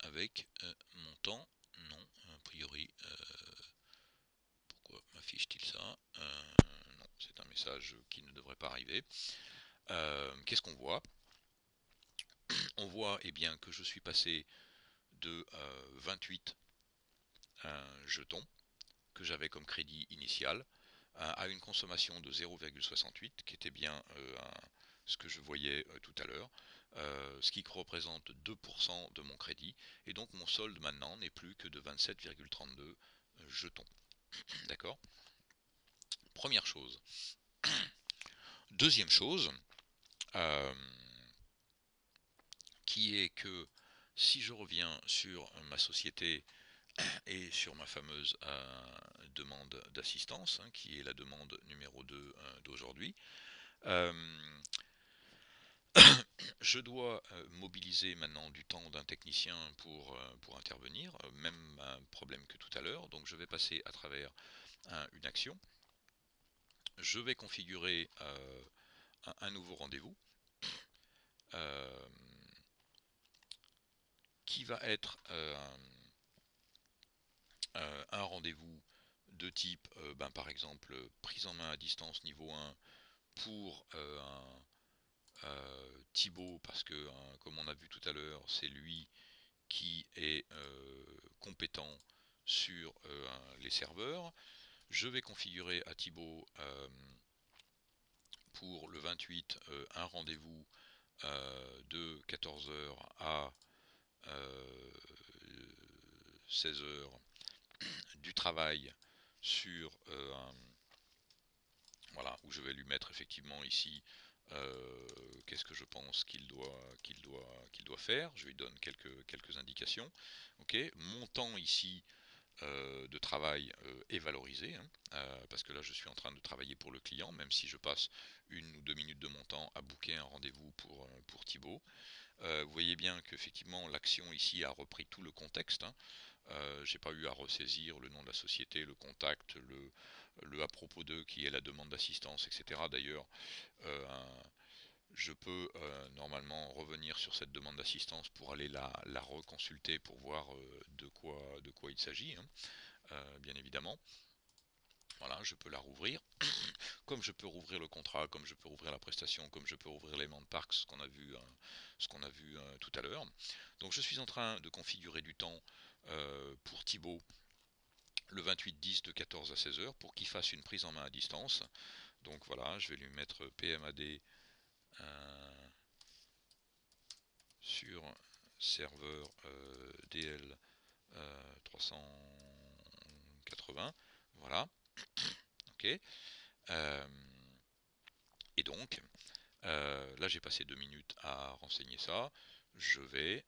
avec mon temps. Non, a priori, pourquoi m'affiche-t-il ça? Non, c'est un message qui ne devrait pas arriver. Qu'est-ce qu'on voit? On voit eh bien, que je suis passé de 28 jetons que j'avais comme crédit initial à une consommation de 0,68 qui était bien ce que je voyais tout à l'heure, ce qui représente 2% de mon crédit, et donc mon solde maintenant n'est plus que de 27,32 jetons. D'accord? Première chose. Deuxième chose, euh, qui est que si je reviens sur ma société et sur ma fameuse demande d'assistance, hein, qui est la demande numéro 2 d'aujourd'hui, euh, je dois mobiliser maintenant du temps d'un technicien pour intervenir, même un problème que tout à l'heure, donc je vais passer à travers une action. Je vais configurer un nouveau rendez-vous euh, qui va être un rendez-vous de type, par exemple, prise en main à distance niveau 1 pour Thibaut, parce que, comme on a vu tout à l'heure, c'est lui qui est compétent sur les serveurs. Je vais configurer à Thibaut pour le 28 un rendez-vous de 14h à 16h du travail sur voilà, où je vais lui mettre effectivement ici qu'est-ce que je pense qu'il doit faire. Je lui donne quelques indications. Ok, mon temps ici de travail est valorisé, hein, parce que là je suis en train de travailler pour le client, même si je passe 1 ou 2 minutes de mon temps à booker un rendez-vous pour Thibaut. Vous voyez bien qu'effectivement l'action ici a repris tout le contexte, hein. J'ai pas eu à ressaisir le nom de la société, le contact, le à propos d'eux qui est la demande d'assistance, etc. D'ailleurs, je peux normalement revenir sur cette demande d'assistance pour aller la reconsulter pour voir de quoi il s'agit, hein, bien évidemment. Voilà, je peux la rouvrir. Comme je peux rouvrir le contrat, comme je peux rouvrir la prestation, comme je peux rouvrir l'élément de parc, ce qu'on a vu tout à l'heure. Donc je suis en train de configurer du temps pour Thibaut le 28-10 de 14 à 16 heures pour qu'il fasse une prise en main à distance. Donc voilà, je vais lui mettre PMAD sur serveur DL 380. Voilà, ok. Euh, et donc, là j'ai passé 2 minutes à renseigner ça. Je vais,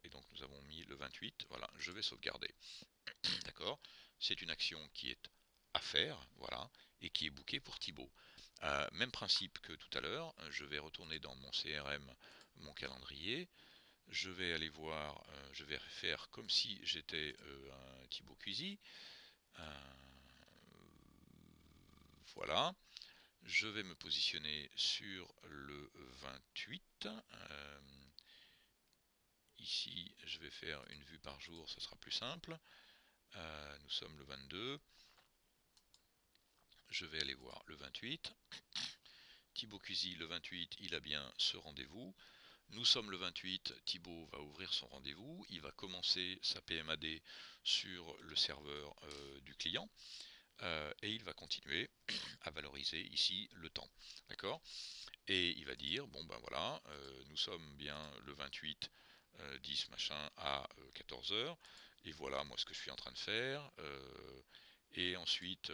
et donc nous avons mis le 28, voilà, je vais sauvegarder. D'accord? C'est une action qui est à faire, voilà, et qui est bookée pour Thibaut. Même principe que tout à l'heure, je vais retourner dans mon CRM, mon calendrier, je vais aller voir, je vais faire comme si j'étais un Thibaut Cuisy. Voilà. Je vais me positionner sur le 28. Ici, je vais faire une vue par jour, ce sera plus simple. Nous sommes le 22. Je vais aller voir le 28. Thibaut Cuisy, le 28, il a bien ce rendez-vous. Nous sommes le 28, Thibaut va ouvrir son rendez-vous, il va commencer sa PMAD sur le serveur du client et il va continuer à valoriser ici le temps. D'accord? Et il va dire, bon ben voilà, nous sommes bien le 28 10 machin à 14h, et voilà moi ce que je suis en train de faire, et ensuite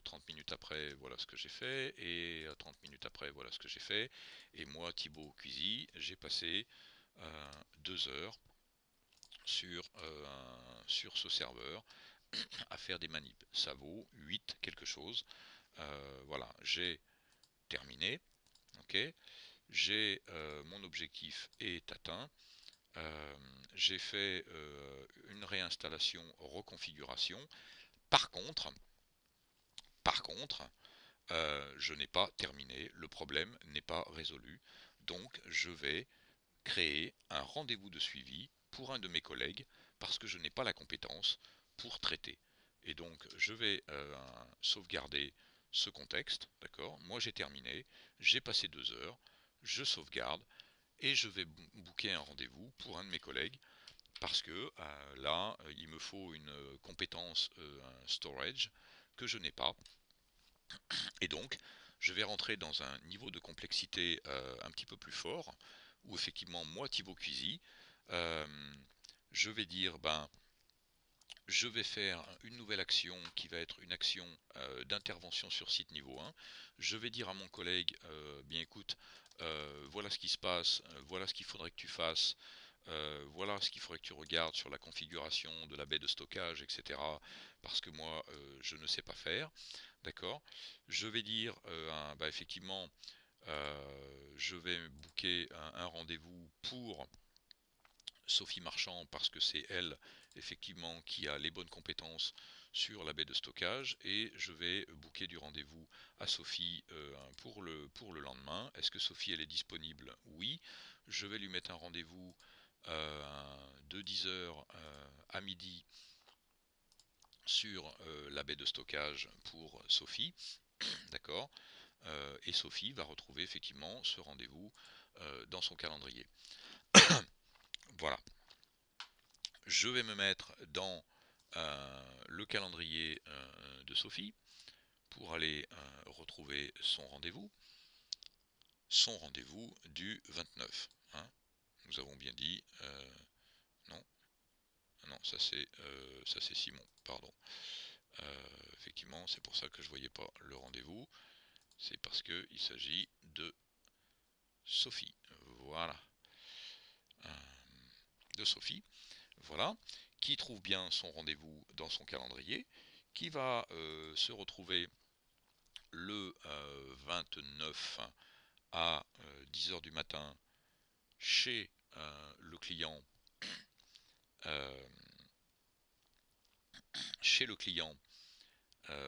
30 minutes après voilà ce que j'ai fait, et 30 minutes après voilà ce que j'ai fait, et moi Thibaut Cuisy, j'ai passé 2 heures sur ce serveur à faire des manips. Ça vaut 8 quelque chose. Voilà, j'ai terminé. Ok, j'ai mon objectif est atteint. Euh, j'ai fait une réinstallation, reconfiguration. Par contre, par contre, je n'ai pas terminé. Le problème n'est pas résolu. Donc, je vais créer un rendez-vous de suivi pour un de mes collègues parce que je n'ai pas la compétence pour traiter. Et donc, je vais sauvegarder ce contexte. D'accord? Moi, j'ai terminé. J'ai passé 2 heures. Je sauvegarde et je vais booker un rendez-vous pour un de mes collègues parce que là il me faut une compétence un storage que je n'ai pas, et donc je vais rentrer dans un niveau de complexité un petit peu plus fort, où effectivement, moi, Thibaut Cuisy, je vais dire, ben, je vais faire une nouvelle action qui va être une action d'intervention sur site niveau 1. Je vais dire à mon collègue, bien écoute, voilà ce qui se passe, voilà ce qu'il faudrait que tu fasses, voilà ce qu'il faudrait que tu regardes sur la configuration de la baie de stockage, etc. Parce que moi, je ne sais pas faire. D'accord. Je vais dire, bah, effectivement, je vais booker un rendez-vous pour Sophie Marchand parce que c'est elle effectivement qui a les bonnes compétences sur la baie de stockage, et je vais booker du rendez-vous à Sophie pour le lendemain. Est-ce que Sophie elle est disponible? Oui. Je vais lui mettre un rendez-vous de 10h à midi sur la baie de stockage pour Sophie. D'accord. Et Sophie va retrouver effectivement ce rendez-vous dans son calendrier. Voilà. Je vais me mettre dans le calendrier de Sophie pour aller retrouver son rendez-vous. Son rendez-vous du 29. Hein. Nous avons bien dit... non, non, ça c'est Simon, pardon. Effectivement, c'est pour ça que je ne voyais pas le rendez-vous. C'est parce qu'il s'agit de Sophie. Voilà. De Sophie. Voilà, qui trouve bien son rendez-vous dans son calendrier, qui va se retrouver le 29 à 10h du matin chez le client, euh,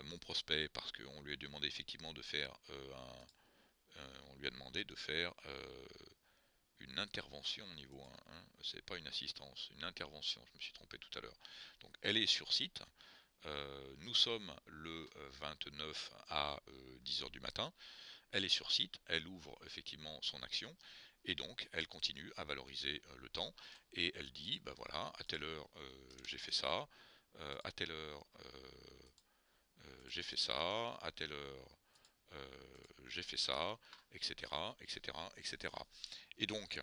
mon prospect, parce qu'on lui a demandé effectivement de faire on lui a demandé de faire une intervention niveau 1, hein. C'est pas une assistance, une intervention, je me suis trompé tout à l'heure. Donc elle est sur site. Nous sommes le 29 à 10h du matin. Elle est sur site, elle ouvre effectivement son action, et donc elle continue à valoriser le temps, et elle dit, ben voilà, à telle heure j'ai fait ça, à telle heure j'ai fait ça, à telle heure j'ai fait ça, etc., etc., etc. Et donc,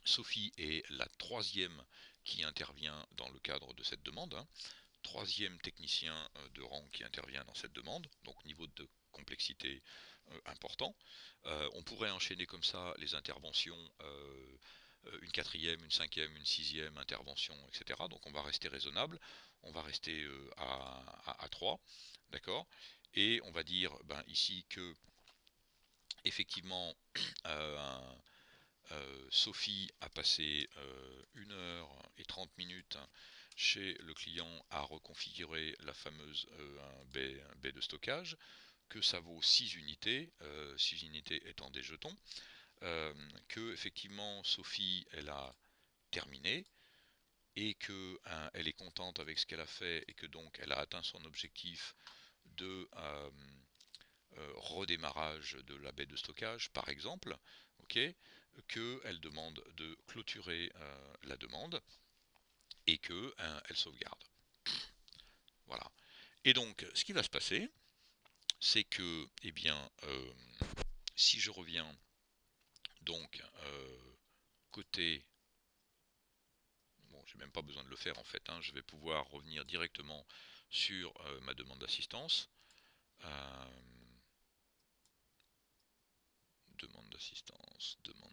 Sophie est la troisième qui intervient dans le cadre de cette demande, hein. Troisième technicien de rang qui intervient dans cette demande, donc niveau de complexité important. On pourrait enchaîner comme ça les interventions, une quatrième, une cinquième, une sixième intervention, etc. Donc on va rester raisonnable, on va rester à 3, d'accord. Et on va dire ben, ici que effectivement Sophie a passé 1h30 chez le client à reconfigurer la fameuse baie de stockage, que ça vaut 6 unités, 6 unités étant des jetons, que effectivement Sophie elle a terminé, et que elle est contente avec ce qu'elle a fait, et que donc elle a atteint son objectif de redémarrage de la baie de stockage par exemple, ok, qu'elle demande de clôturer la demande, et que elle sauvegarde. Voilà. Et donc ce qui va se passer, c'est que, eh bien, si je reviens donc côté, bon, j'ai même pas besoin de le faire en fait, hein, je vais pouvoir revenir directement sur ma demande d'assistance. Demande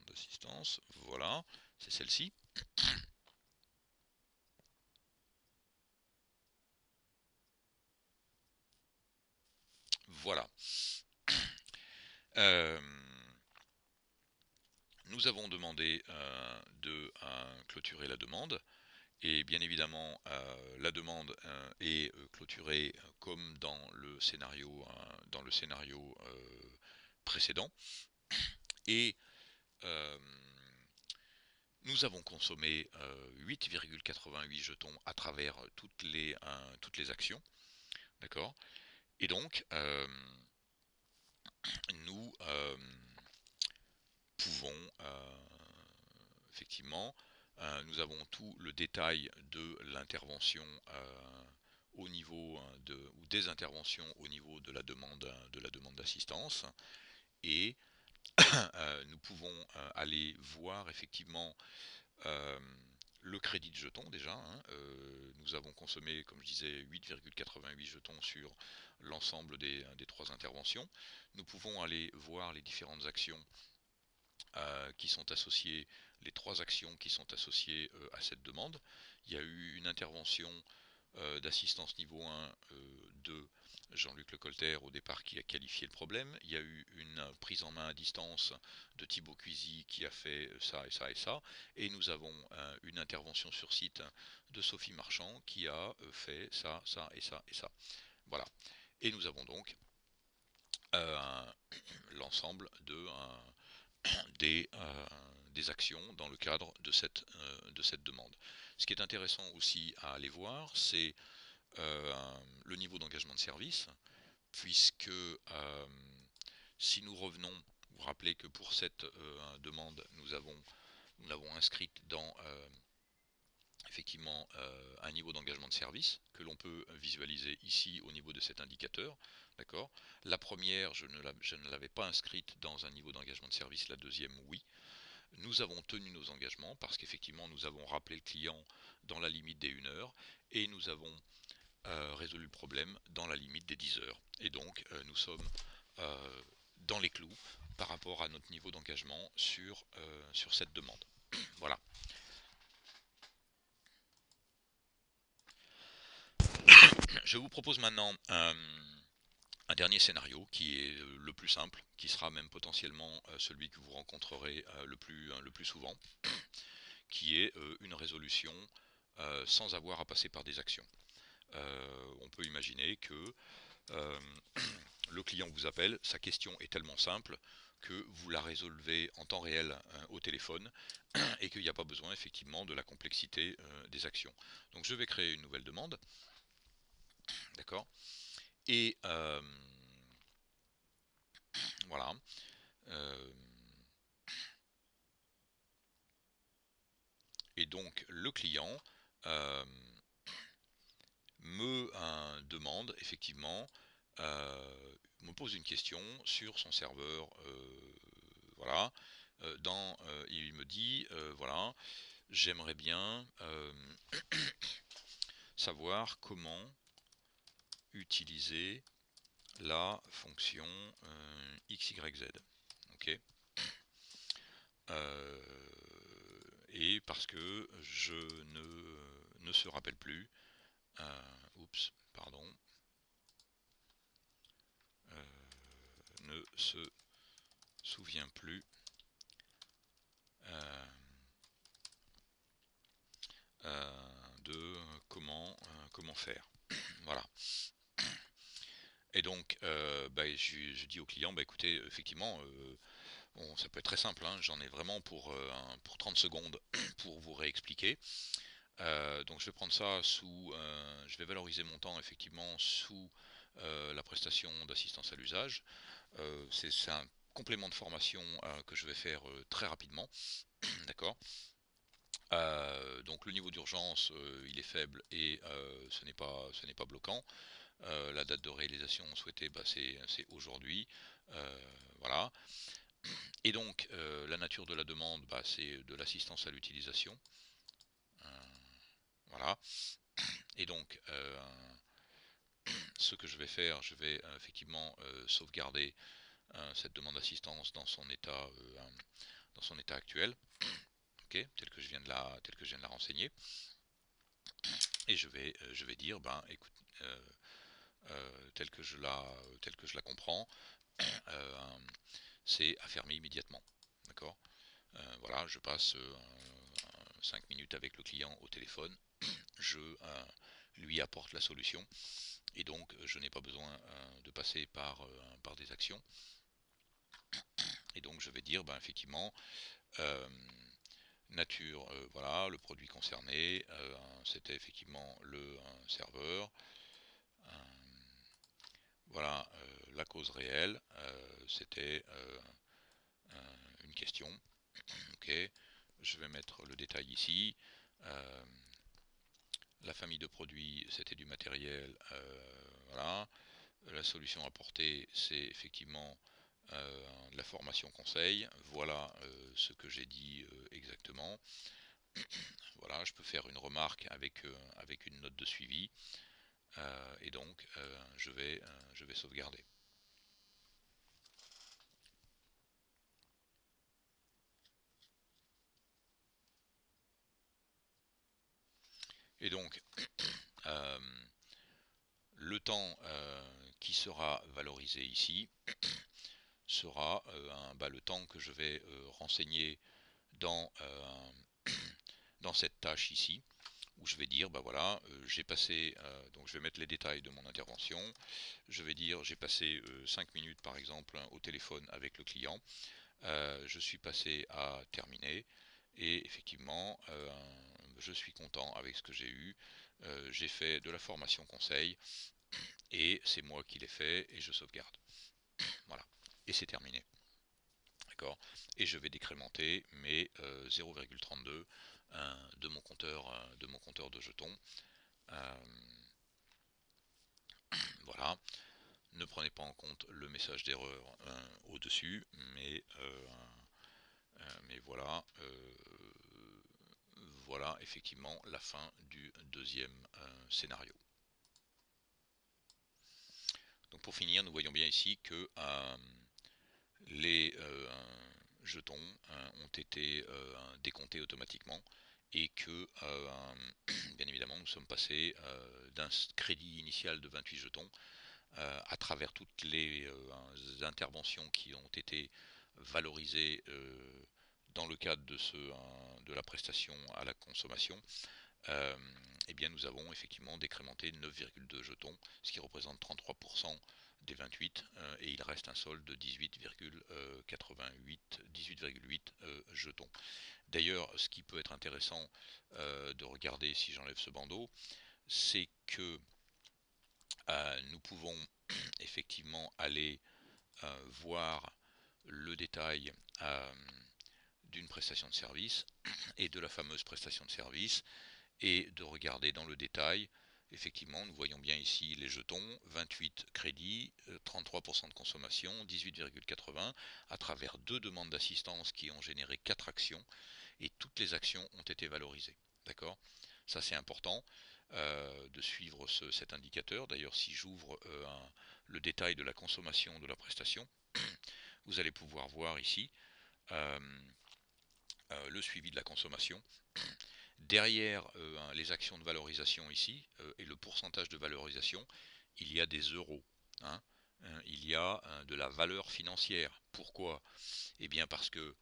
d'assistance, voilà, c'est celle-ci. Voilà. Euh, Nous avons demandé de clôturer la demande, et bien évidemment la demande est clôturée comme dans le scénario précédent, et nous avons consommé 8,88 jetons à travers toutes les actions, d'accord. Et donc nous pouvons effectivement, nous avons tout le détail de l'intervention au niveau ou des interventions au niveau de la demande d'assistance. Et nous pouvons aller voir effectivement euh, le crédit de jetons déjà. Nous avons consommé, comme je disais, 8,88 jetons sur l'ensemble des 3 interventions. Nous pouvons aller voir les différentes actions qui sont associées, les 3 actions qui sont associées à cette demande. Il y a eu une intervention d'assistance niveau 1 de Jean-Luc Lecolter au départ qui a qualifié le problème. Il y a eu une prise en main à distance de Thibaut Cuisy qui a fait ça et ça et ça. Et nous avons une intervention sur site de Sophie Marchand qui a fait ça, ça et ça et ça. Voilà. Et nous avons donc l'ensemble des actions dans le cadre de cette demande. Ce qui est intéressant aussi à aller voir, c'est le niveau d'engagement de service, puisque si nous revenons, vous vous rappelez que pour cette demande, nous l'avons inscrite dans effectivement un niveau d'engagement de service que l'on peut visualiser ici au niveau de cet indicateur. D'accord. La première, je ne l'avais pas inscrite dans un niveau d'engagement de service, la deuxième, oui. Nous avons tenu nos engagements parce qu'effectivement nous avons rappelé le client dans la limite des 1 heure et nous avons résolu le problème dans la limite des 10 heures. Et donc nous sommes dans les clous par rapport à notre niveau d'engagement sur cette demande. Voilà. Je vous propose maintenant un dernier scénario qui est le plus simple, qui sera même potentiellement celui que vous rencontrerez le plus souvent, qui est une résolution sans avoir à passer par des actions. On peut imaginer que le client vous appelle, sa question est tellement simple que vous la résolvez en temps réel au téléphone et qu'il n'y a pas besoin effectivement de la complexité des actions. Donc je vais créer une nouvelle demande, d'accord, et voilà. Et donc le client me demande effectivement, me pose une question sur son serveur, voilà. Il me dit, voilà, j'aimerais bien savoir comment utiliser la fonction XYZ. Ok. Et parce que je ne se rappelle plus, oups, pardon, ne se souvient plus de comment faire. Voilà. Et donc, je dis au client, écoutez, effectivement, bon, ça peut être très simple, hein, j'en ai vraiment pour 30 secondes pour vous réexpliquer. Donc je vais prendre ça je vais valoriser mon temps effectivement sous la prestation d'assistance à l'usage. C'est un complément de formation que je vais faire très rapidement. D'accord. Donc le niveau d'urgence il est faible et ce n'est pas bloquant. La date de réalisation souhaitée, c'est aujourd'hui. Voilà. Et donc la nature de la demande, c'est de l'assistance à l'utilisation. Voilà. Et donc ce que je vais faire, je vais effectivement sauvegarder cette demande d'assistance dans son état actuel, okay, tel que je viens de la renseigner. Et je vais dire, écoute, tel que je la comprends, c'est à fermer immédiatement. D'accord. Voilà, je passe 5 minutes avec le client au téléphone, je lui apporte la solution, et donc je n'ai pas besoin de passer par des actions. Et donc je vais dire, effectivement, nature, voilà, le produit concerné, c'était effectivement le serveur. Voilà, la cause réelle, c'était une question. Ok, je vais mettre le détail ici. La famille de produits, c'était du matériel. Voilà. La solution apportée, c'est effectivement de la formation conseil. Voilà ce que j'ai dit exactement. Voilà, je peux faire une remarque avec une note de suivi. Et donc, je vais sauvegarder. Et donc, le temps qui sera valorisé ici sera le temps que je vais renseigner dans, dans cette tâche ici, où je vais dire, bah voilà, j'ai passé, donc je vais mettre les détails de mon intervention, je vais dire, j'ai passé 5 minutes par exemple au téléphone avec le client, je suis passé à terminer, et effectivement, je suis content avec ce que j'ai eu, j'ai fait de la formation conseil, et c'est moi qui l'ai fait, et je sauvegarde. Voilà, et c'est terminé. D'accord. Et je vais décrémenter mes 0,32 de mon compteur de jetons. Euh, voilà. Ne prenez pas en compte le message d'erreur au-dessus, mais voilà. Voilà effectivement la fin du deuxième scénario. Donc pour finir, nous voyons bien ici que les jetons ont été décomptés automatiquement et que bien évidemment nous sommes passés d'un crédit initial de 28 jetons à travers toutes les interventions qui ont été valorisées dans le cadre de la prestation à la consommation. Eh bien nous avons effectivement décrémenté 9,2 jetons, ce qui représente 33% des 28, et il reste un solde de 18,8 jetons. D'ailleurs, ce qui peut être intéressant de regarder si j'enlève ce bandeau, c'est que nous pouvons effectivement aller voir le détail d'une prestation de service et de la fameuse prestation de service, et de regarder dans le détail. Effectivement, nous voyons bien ici les jetons, 28 crédits, 33% de consommation, 18,80 à travers 2 demandes d'assistance qui ont généré 4 actions, et toutes les actions ont été valorisées. D'accord ? Ça c'est important de suivre cet indicateur. D'ailleurs, si j'ouvre le détail de la consommation de la prestation, vous allez pouvoir voir ici le suivi de la consommation. Derrière les actions de valorisation ici et le pourcentage de valorisation, il y a des euros. Hein. Il y a de la valeur financière. Pourquoi? Eh bien parce que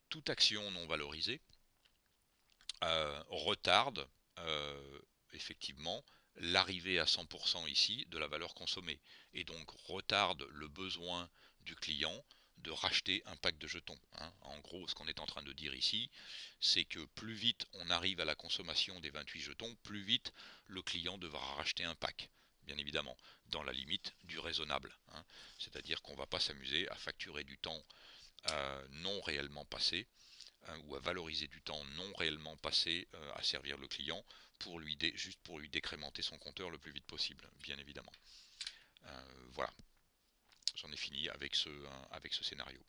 toute action non valorisée retarde effectivement l'arrivée à 100% ici de la valeur consommée, et donc retarde le besoin du client de racheter un pack de jetons. Hein. En gros, ce qu'on est en train de dire ici, c'est que plus vite on arrive à la consommation des 28 jetons, plus vite le client devra racheter un pack, bien évidemment, dans la limite du raisonnable. Hein. C'est-à-dire qu'on ne va pas s'amuser à facturer du temps non réellement passé, ou à valoriser du temps non réellement passé à servir le client juste pour lui décrémenter son compteur le plus vite possible, bien évidemment. Voilà, j'en ai fini avec ce scénario.